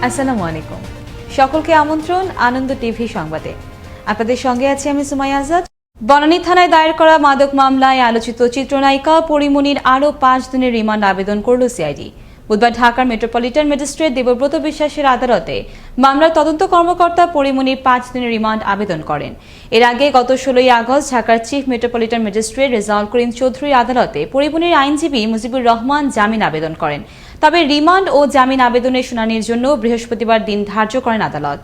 আসসালামু আলাইকুম। সকলকে আমন্ত্রণ আনন্দ টিভি সংবাদে। আপনাদের সঙ্গে আছি আমি সুমাইয়া আজাদ। বনানী থানায় দায়ের করা মাদক মামলায় আলোচিত চিত্রনায়িকা পরিমণির আরও 5 দিনের রিমান্ড আবেদন করল সিআইডি। বুধবার ঢাকার মেট্রোপলিটন ম্যাজিস্ট্রেট দেবব্রত বিশ্বাসের আদালতে মামলার তদন্ত কর্মকর্তা পরিমণির 5 দিনের রিমান্ড আবেদন করেন। এর আগে গত 16 আগস্ট ঢাকার chief metropolitan magistrate Rezaul Karim চৌধুরীর আদালতে পরিমণির আইনজীবী মুজিবুর রহমান জামিন আবেদন করেন। তবে রিমান্ড ও জামিন আবেদনের শুনানির জন্য বৃহস্পতিবার দিন ধার্য করেন আদালত।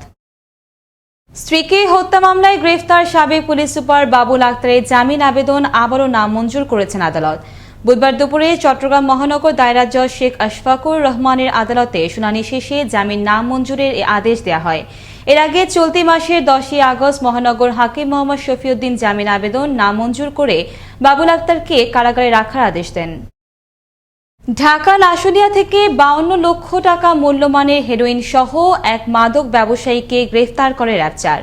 স্ত্রীকে হত্যা মামলায় গ্রেফতার সাবেক পুলিশ সুপার বাবুল আক্তারের জামিন আবেদন আবারও নামঞ্জুর করেছেন আদালত। বুধবার দুপুরে চট্টগ্রাম মহানগর দায়রা জজ শেখ আশফাকুর রহমানের আদালতে শুনানি শেষে জামিন নামঞ্জুরের আদেশ দেওয়া হয়। এর আগে চলতি মাসের 10 আগস্ট মহানগর হাকিম মোহাম্মদ শফিউদ্দিন জামিন আবেদন নামঞ্জুর করে বাবুল আক্তারকে কারাগারে রাখার আদেশ দেন। ঢাকার আশুলিয়া থেকে 52 লক্ষ টাকা মূল্যমানের হেরোইন সহ এক মাদক ব্যবসায়ীকে গ্রেফতার করে র্যাব 4।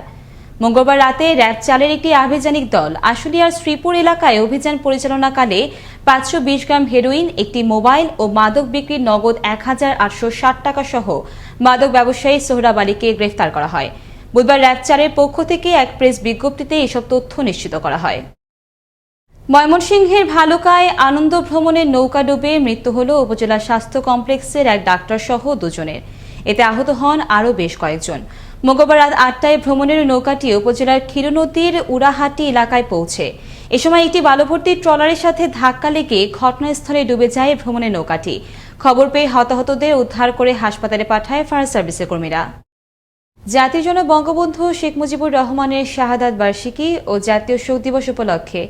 মঙ্গলবার রাতে র্যাব 4-এর একটি আভিযানিক দল আশুলিয়ার শ্রীপুর এলাকায় অভিযান পরিচালনাকালে 520 গ্রাম হেরোইন, একটি মোবাইল ও মাদক বিক্রির নগদ 1860 টাকা সহ মাদক ব্যবসায়ী সোহরাব আলীকে গ্রেফতার করা হয়। বুধবার র্যাব 4-এর পক্ষ থেকে এক প্রেস বিজ্ঞপ্তিতে এসব তথ্য নিশ্চিত করা হয়। ময়মনসিংহের ভালুকায় আনন্দ ভ্রমণের নৌকা ডুবে মৃত্যু হল উপজেলা স্বাস্থ্য কমপ্লেক্সের এক ডাক্তার সহ 2 জনের। এতে আহত হন আরও বেশ কয়েকজন। মঙ্গলবার রাত 8টায় ভ্রমণের নৌকাটি উপজেলার ক্ষীর নদীর উড়াহাটি এলাকায় পৌঁছে। এ সময় একটি বালুভর্তি ট্রলারের সাথে ধাক্কা লেগে ঘটনাস্থলে ডুবে যায় ভ্রমণের নৌকাটি। খবর পেয়ে হতাহতদের উদ্ধার করে হাসপাতালে পাঠায় ফায়ার সার্ভিসের কর্মীরা। জাতির জনক বঙ্গবন্ধু শেখ মুজিবুর রহমানের শাহাদাত বার্ষিকী ও জাতীয় শোক দিবস উপলক্ষে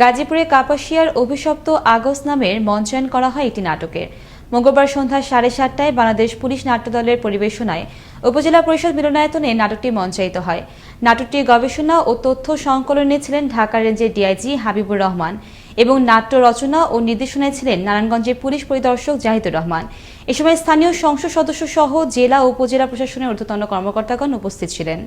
গাজীপুরে কাপাসিয়ার অভিশপ্ত আগস্ট নামের মঞ্চায়ন করা হয় একটি নাটকের। মঙ্গলবার সন্ধ্যা 7:30টায় বাংলাদেশ পুলিশ নাট্যদলের পরিবেশনায় উপজেলা পরিষদ মিলনায়তনে নাটকটি মঞ্চায়িত হয়। নাটকটির গবেষণা ও তথ্য সংকলনে ছিলেন ঢাকা রেঞ্জের ডিআইজি হাবিবুর রহমান এবং নাট্য রচনা ও নির্দেশনায় ছিলেন নারায়ণগঞ্জের পুলিশ পরিদর্শক জাহিদুর রহমান। এ সময় স্থানীয় সংসদ সদস্য সহ জেলা ও উপজেলা প্রশাসনের ঊর্ধ্বতন কর্মকর্তাগণ উপস্থিত ছিলেন।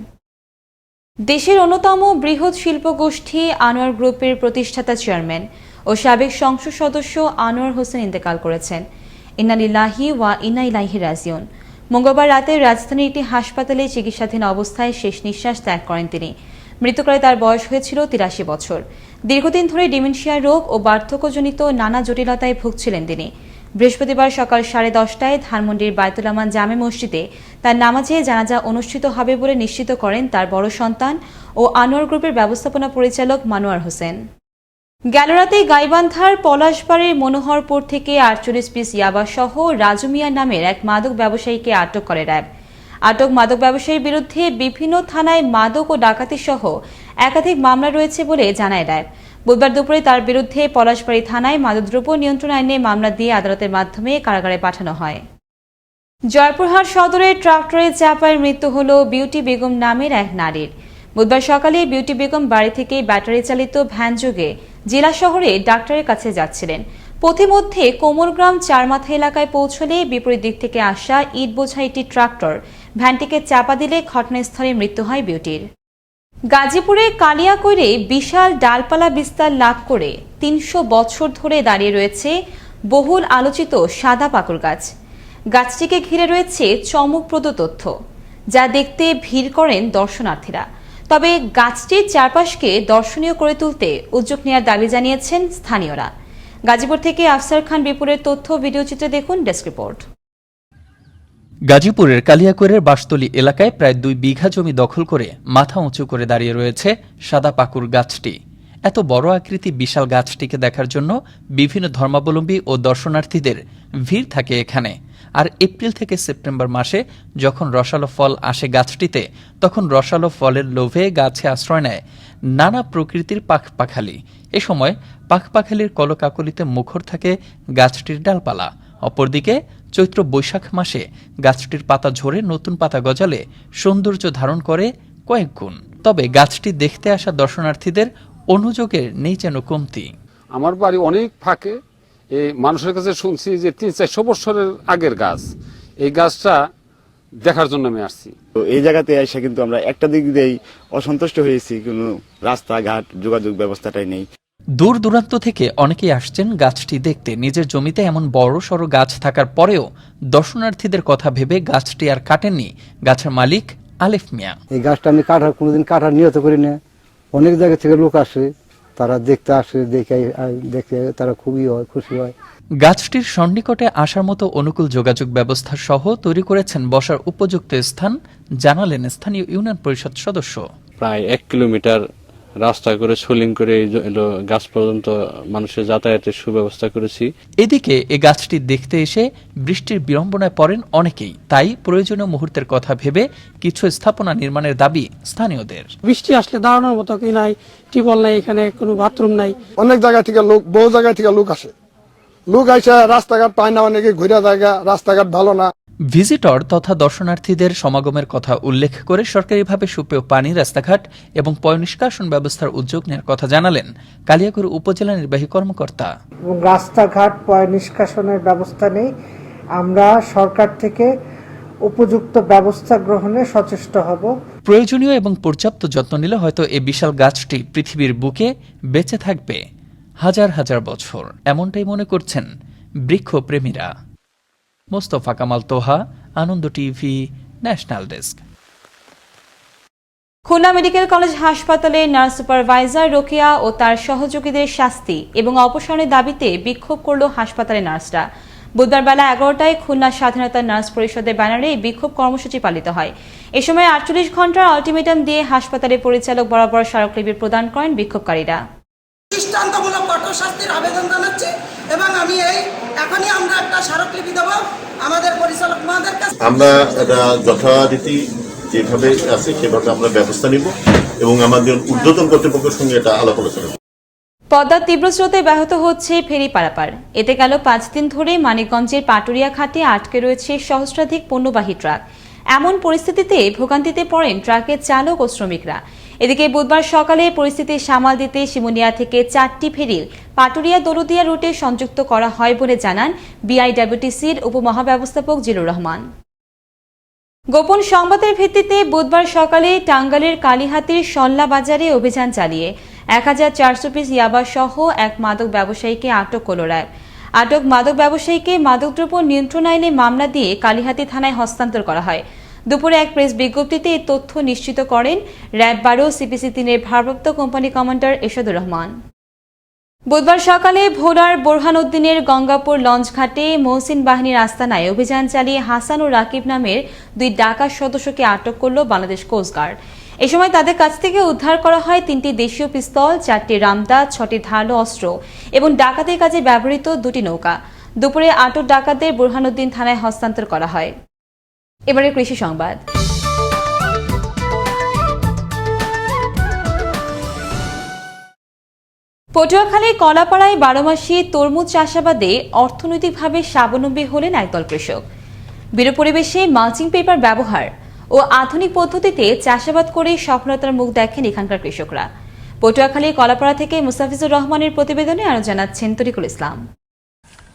দেশের অন্যতম বৃহৎ শিল্পগোষ্ঠী আনোয়ার গ্রুপের প্রতিষ্ঠাতা চেয়ারম্যান ও সাবেক সংসদ সদস্য আনোয়ার হোসেন ইন্তেকাল করেছেন। ইন্না লিল্লাহি ওয়া ইন্না ইলাইহি রাজিউন। মঙ্গলবার রাতে রাজধানীর একটি হাসপাতালে চিকিৎসাধীন অবস্থায় শেষ নিঃশ্বাস ত্যাগ করেন তিনি। মৃত্যুকালে তার বয়স হয়েছিল 83 বছর। দীর্ঘদিন ধরে ডিমেনশিয়া রোগ ও বার্ধক্যজনিত নানা জটিলতায় ভুগছিলেন তিনি। বৃহস্পতিবার সকাল 10:30টায় ধানমন্ডির বায়তুল আমান জামে মসজিদে তার নামাজে জানাজা অনুষ্ঠিত হবে বলে নিশ্চিত করেন তার বড় সন্তান ও আনোয়ার গ্রুপের ব্যবস্থাপনা পরিচালক মানোয়ার হোসেন। গেল রাতে গাইবান্ধার পলাশবাড়ির মনোহরপুর থেকে 48 পিস ইয়াবা সহ রাজু মিয়া নামের এক মাদক ব্যবসায়ীকে আটক করে র্যাব। আটক মাদক ব্যবসায়ীর বিরুদ্ধে বিভিন্ন থানায় মাদক ও ডাকাতি সহ একাধিক মামলা রয়েছে বলে জানায় র্যাব। বুধবার দুপুরে তার বিরুদ্ধে পলাশবাড়ি থানায় মাদকদ্রব্য নিয়ন্ত্রণ আইনে মামলা দিয়ে আদালতের মাধ্যমে কারাগারে পাঠানো হয়। জয়পুরহাট সদরের ট্রাক্টরে চাপায় মৃত্যু হল বিউটি বেগম নামের এক নারীর। বুধবার সকালে বিউটি বেগম বাড়ি থেকে ব্যাটারি চালিত ভ্যানযোগে জেলা শহরে ডাক্তারের কাছে যাচ্ছিলেন। পথিমধ্যে কোমরগ্রাম চারমাথা এলাকায় পৌঁছলে বিপরীত দিক থেকে আসা ইট বোঝা একটি ট্রাক্টর ভ্যানটিকে চাপা দিলে ঘটনাস্থলে মৃত্যু হয় বিউটির। গাজীপুরে কালিয়াকৈরে বিশাল ডালপালা বিস্তার লাভ করে 300 বছর ধরে দাঁড়িয়ে রয়েছে বহুল আলোচিত সাদা পাকুড় গাছ। গাছটিকে ঘিরে রয়েছে চমকপ্রদ তথ্য, যা দেখতে ভিড় করেন দর্শনার্থীরা। তবে গাছটির চারপাশকে দর্শনীয় করে তুলতে উদ্যোগ নেওয়ার দাবি জানিয়েছেন স্থানীয়রা। গাজীপুর থেকে আফসার খান বিপুলের তথ্য ভিডিও চিত্রে দেখুন ডেস্ক রিপোর্ট। গাজীপুরের কালিয়াকৈরের বাঁশতলী এলাকায় প্রায় 2 বিঘা জমি দখল করে মাথা উঁচু করে দাঁড়িয়ে রয়েছে সাদা পাকুড় গাছটি। এত বড় আকৃতি বিশাল গাছটিকে দেখার জন্য বিভিন্ন ধর্মাবলম্বী ও দর্শনার্থীদের ভিড় থাকে এখানে। আর এপ্রিল থেকে সেপ্টেম্বর মাসে যখন রসালো ফল আসে গাছটিতে, তখন রসালো ফলের লোভে গাছে আশ্রয় নেয় নানা প্রকৃতির পাখপাখালি। এ সময় পাখপাখালির কলকাকলিতে মুখর থাকে গাছটির ডালপালা। অপরদিকে চৈত্র বৈশাখ মাসে গাছটির পাতা ঝরে নতুন পাতা গজালে সৌন্দর্য ধারণ করে কয়েক গুণ। তবে গাছটি দেখতে আসা দর্শনার্থীদের অনুযোগের নেই যেন কমতি। আমার বাড়ি অনেক ফাঁকে, এই মানুষের কাছে শুনছি যে 300-400 বছরের আগের গাছ। এই গাছটা দেখার জন্য আমি আসছি। তো এই জায়গাতে এসে কিন্তু আমরা একটা দিক দিয়েই অসন্তুষ্ট হয়েছি, কোনো রাস্তাঘাট যোগাযোগ ব্যবস্থাটাই নেই। দূর দূরান্ত থেকে অনেকেই আসছেন গাছটি দেখতে। নিজের জমিতে এমন বড় সড়ো গাছ থাকার পরেও দর্শনার্থীদের কথা ভেবে গাছটি আর কাটেননি গাছের মালিক আলেফ মিয়া। এই গাছটা আমি কোনোদিন কাটার নিয়ত করি না। অনেক জায়গা থেকে লোক আসে, তারা দেখতে আসে, দেখে তারা খুবই খুশি হয়। গাছটির সন্নিকটে আসার মতো অনুকূল যোগাযোগ ব্যবস্থা সহ তৈরি করেছেন বসার উপযুক্ত স্থান, জানালেন স্থানীয় ইউনিয়ন পরিষদ সদস্য। প্রায় 1 কিলোমিটার রাস্তা করে সোলিং করে গাছ পর্যন্ত মানুষের যাতায়াতের সুব্যবস্থা করেছি। এদিকে এ গাছটি দেখতে এসে বৃষ্টির বিড়ম্বনায় পড়েন অনেকেই, তাই প্রয়োজনীয় মুহূর্তের কথা ভেবে কিছু স্থাপনা নির্মাণের দাবি স্থানীয়দের। বৃষ্টি আসলে দাঁড়ানোর মতো কি নাই, টিউবওয়েল নাই, এখানে কোনো বাথরুম নাই। অনেক জায়গা থেকে লোক, বহু জায়গা থেকে লোক আসে, লোক আইসা রাস্তাঘাট পায় না, অনেকে ঘুরে জায়গা, রাস্তাঘাট ভালো না। ভিজিটর তথা দর্শনার্থীদের সমাগমের কথা উল্লেখ করে সরকারিভাবে সুপেয় পানি, রাস্তাঘাট এবং পয়ঃনিষ্কাশন ব্যবস্থার উদ্যোগ নেওয়ার কথা জানালেন কালিয়াকৈর উপজেলা নির্বাহী কর্মকর্তা। এবং রাস্তাঘাট পয়ঃনিষ্কাশনের ব্যবস্থা নেই, আমরা সরকার থেকে উপযুক্ত ব্যবস্থা গ্রহণে সচেষ্ট হব। প্রয়োজনীয় এবং পর্যাপ্ত যত্ন নিলে হয়তো এই বিশাল গাছটি পৃথিবীর বুকে বেঁচে থাকবে হাজার হাজার বছর, এমনটাই মনে করছেন বৃক্ষপ্রেমীরা। Mostafa Kamal Toha, Ananda TV, national desk. Khulna medical college হাসপাতালে নার্স সুপারভাইজার রোকেয়া ও তার সহযোগীদের শাস্তি এবং অপসারণের দাবিতে বিক্ষোভ করল হাসপাতালের নার্সরা। বুধবার বেলা 11টায় খুলনা স্বাধীনতা নার্স পরিষদের ব্যানারে এই বিক্ষোভ কর্মসূচি পালিত হয়। এ সময় 48 ঘন্টার আলটিমেটাম দিয়ে হাসপাতালের পরিচালক বরাবর স্মারকলিপি প্রদান করেন বিক্ষোভকারীরা। দৃষ্টান্তমূলক কঠোর শাস্তির আবেদন জানাচ্ছি এবং আমি এখনই আমরা একটা স্মারকলিপি দেব আমাদের পরিচালক মহোদয়ের কাছে। আমরা এটা যথারীতি যেভাবে আছে সেভাবে আমরা ব্যবস্থা নিব এবং আমাদের ঊর্ধ্বতন কর্তৃপক্ষের সঙ্গে এটা আলাপ আলোচনা করব। পদ্মার তীব্র স্রোতে ব্যাহত হচ্ছে ফেরি পারাপার। এতে গেল 5 দিন ধরে মানিকগঞ্জের পাটুরিয়া ঘাটে আটকে রয়েছে সহস্রাধিক পণ্যবাহী ট্রাক। এমন পরিস্থিতিতে ভোগান্তিতে পড়েন ট্রাকের চালক ও শ্রমিকরা। এদিকে বুধবার সকালে পরিস্থিতি সামাল দিতে শিমুলিয়া থেকে 4টি ফেরি পাটুরিয়া দৌলতদিয়া রুটে সংযুক্ত করা হয় বলে জানান বিআইডব্লিউটিসির উপমহাব্যবস্থাপক জিলুর রহমান। গোপন সংবাদের ভিত্তিতে বুধবার সকালে টাঙ্গাইলের কালীহাতির সল্লা বাজারে অভিযান চালিয়ে 1400 পিস ইয়াবা সহ এক মাদক ব্যবসায়ীকে আটক করল র্যাব। আটক মাদক ব্যবসায়ীকে মাদকদ্রব্য নিয়ন্ত্রণ আইনে মামলা দিয়ে কালীহাতি থানায় হস্তান্তর করা হয়। দুপুরে এক প্রেস বিজ্ঞপ্তিতে এই তথ্য নিশ্চিত করেন র্যাব 12 CPC 3-এর ভারপ্রাপ্ত কোম্পানি কমান্ডার এরশাদুর রহমান। বুধবার সকালে ভোলার বোরহানউদ্দিনের গঙ্গাপুর লঞ্চঘাটে মহসিন বাহিনীর আস্তানায় অভিযান চালিয়ে হাসান ও রাকিব নামের 2 ডাকাত সদস্যকে আটক করল বাংলাদেশ কোস্টগার্ড। এ সময় তাদের কাছ থেকে উদ্ধার করা হয় 3টি দেশীয় পিস্তল, 4টি রামদা, 6টি ধারালো অস্ত্র এবং ডাকাতির কাজে ব্যবহৃত 2টি নৌকা। দুপুরে আটক ডাকাতদের বোরহানউদ্দিন থানায় হস্তান্তর করা হয়। এবারে কৃষি সংবাদ। পটুয়াখালীর কলাপাড়ায় 12 মাসি তরমুজ চাষাবাদে অর্থনৈতিকভাবে স্বাবলম্বী হলেন একদল কৃষক। বিরূপ পরিবেশে মালচিং পেপার ব্যবহার ও আধুনিক পদ্ধতিতে চাষাবাদ করে সফলতার মুখ দেখেন এখানকার কৃষকরা। পটুয়াখালীর কলাপাড়া থেকে মুস্তাফিজুর রহমানের প্রতিবেদনে আরো জানাচ্ছেন তরিকুল ইসলাম।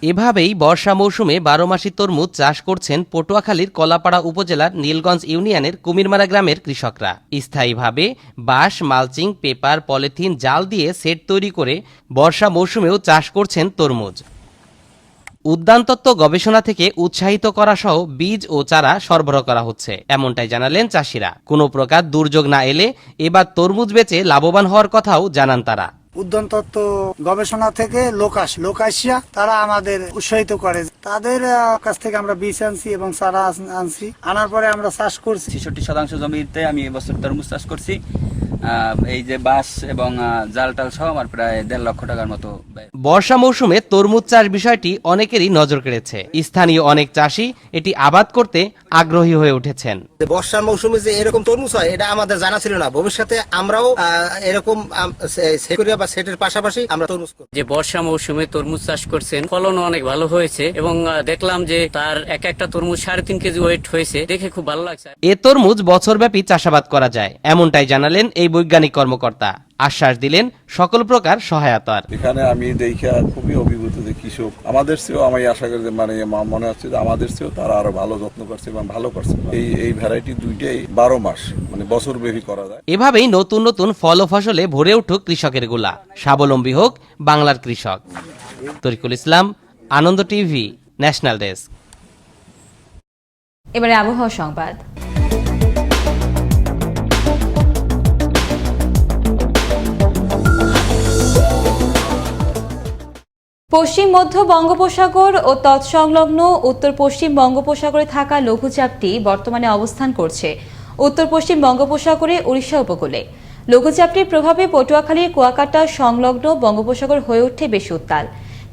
এভাবেই বর্ষা মৌসুমে 12 মাসি তরমুজ চাষ করছেন পটুয়াখালীর কলাপাড়া উপজেলার নীলগঞ্জ ইউনিয়নের কুমিরমারা গ্রামের কৃষকরা। স্থায়ীভাবে বাঁশ, মালচিং পেপার, পলিথিন, জাল দিয়ে সেট তৈরি করে বর্ষা মৌসুমেও চাষ করছেন তরমুজ। উদ্যানতত্ত্ব গবেষণা থেকে উৎসাহিত করা সহ বীজ ও চারা সরবরাহ করা হচ্ছে, এমনটাই জানালেন চাষিরা। কোনো প্রকার দুর্যোগ না এলে এবার তরমুজ বেচে লাভবান হওয়ার কথাও জানান তারা। উদ্যানতত্ত্ব গবেষণা থেকে লোক আসিয়া তারা আমাদের উৎসাহিত করে, তাদের কাছ থেকে আমরা বীজ আনছি এবং চারা আনছি, আনার পরে আমরা চাষ করছি। 66% জমিতে আমি এবছর তরমুজ চাষ করছি। এই যে বাঁশ এবং জাল টাল সহ আমার প্রায় 1.5 লক্ষ টাকার মতো। বর্ষা মৌসুমে তরমুজ চাষ বিষয়টি অনেকেরই নজর কেড়েছে। স্থানীয় অনেক চাষি এটি আবাদ করতে আগ্রহী হয়ে উঠেছেন। বর্ষার মৌসুমে যে এরকম তরমুজ হয় এটা আমাদের জানা ছিল না। ভবিষ্যতে আমরাও এরকম সেটের পাশাপাশি আমরা তরমুজ করব। যে বর্ষা মৌসুমে তরমুজ চাষ করছেন, ফলনও অনেক ভালো হয়েছে এবং দেখলাম যে তার একটা তরমুজ 3.5 কেজি ওয়েট হয়েছে, দেখে খুব ভালো লাগছে। এ তরমুজ বছরব্যাপী চাষাবাদ করা যায়, এমনটাই জানালেন এই বৈজ্ঞানিক কর্মকর্তা। আশ্বাস দিলেন সকল প্রকার সহায়তার। এখানে আমি দেখা খুবই অভিভূত যে কৃষক আমাদের চেয়েও, আমি আশা করি মনে হচ্ছে যে আমাদের চেয়েও তারা আরো ভালো যত্ন করছে এবং ভালো করছে। এই ভ্যারাইটি দুইটাই 12 মাস মানে বছর ব্যাপী করা যায়। এভাবেই নতুন নতুন ফল ও ফসলে ভরে উঠুক কৃষকের গোলা, স্বাবলম্বী হোক বাংলার কৃষক। তরিকুল ইসলাম, আনন্দ টিভি, ন্যাশনাল ডেস্ক। এবারে আবহাওয়া সংবাদ। পশ্চিম মধ্য বঙ্গোপসাগর ও তৎসংলগ্ন উত্তর পশ্চিম বঙ্গোপসাগরে থাকা লঘুচাপটি বর্তমানে অবস্থান করছে উত্তর পশ্চিম বঙ্গোপসাগরে উড়িষ্যা উপকূলে। লঘুচাপটির প্রভাবে পটুয়াখালীর কুয়াকাটা সংলগ্ন বঙ্গোপসাগর হয়ে ওঠে বেশি উত্তাল।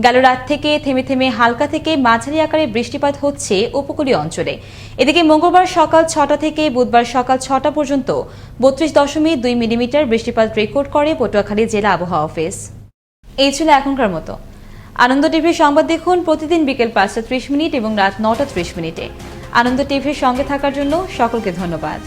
গেল রাত থেকে থেমে থেমে হালকা থেকে মাঝারি আকারে বৃষ্টিপাত হচ্ছে উপকূলীয় অঞ্চলে। এদিকে মঙ্গলবার সকাল 6টা থেকে বুধবার সকাল 6টা পর্যন্ত 32.2 মিলিমিটার বৃষ্টিপাত রেকর্ড করে পটুয়াখালী জেলা আবহাওয়া অফিস। এই ছিল এখনকার মতো। আনন্দ টিভির সংবাদ দেখুন প্রতিদিন বিকেল 5:30 এবং রাত 9:30 মিনিটে। আনন্দ টিভির সঙ্গে থাকার জন্য সকলকে ধন্যবাদ।